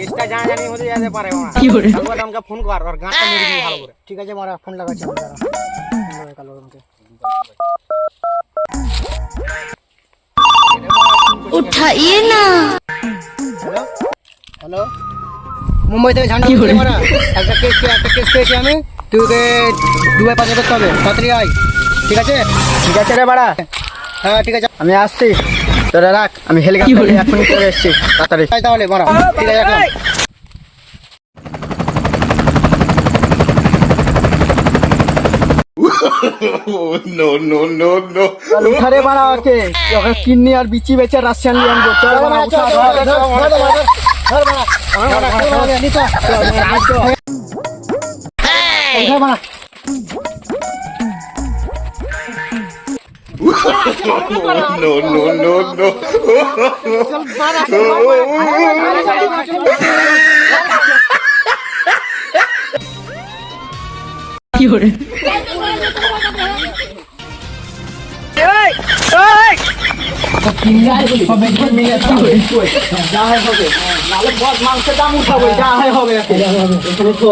কেসটা জানাজানি হতে যেতে পারে ওরা। কি করে? তারপর আমাকে ফোন কর আর গাঁটটা মেরে দিবি ভালো করে। ঠিক আছে মারা ফোন লাগাচ্ছি আমি, দাঁড়া। ফোন লাগাই কালো রঙকে। उठाइए ना। হ্যালো হ্যালো, মুম্বাই থেকে ঝান্ডা বলছি মারা। একটা কেস পেয়েছি আমি, তুই ওকে দুবাই পাঠিয়ে করতে হবে, তাড়াতাড়ি আয়। ঠিক আছে? ঠিক আছে রে বাড়া, হ্যাঁ ঠিক আছে, আমি আসছি, তোরা রাখ, আমি হেলিকপ্টারে এখনই চলে এসেছি তাড়াতাড়ি। আয় তাহলে মারা। ঠিক আছে রাখলাম। উঠারে বাড়া ওকে, ওকে কিডনি আর বিচি বেচে রাশিয়ান নিয়ে আনবো। চল বাড়া, উঠা, ধর, ধর, ধর, ধর, মাংসের দাম উঠাবো, যা হয় হবে। এখানে তো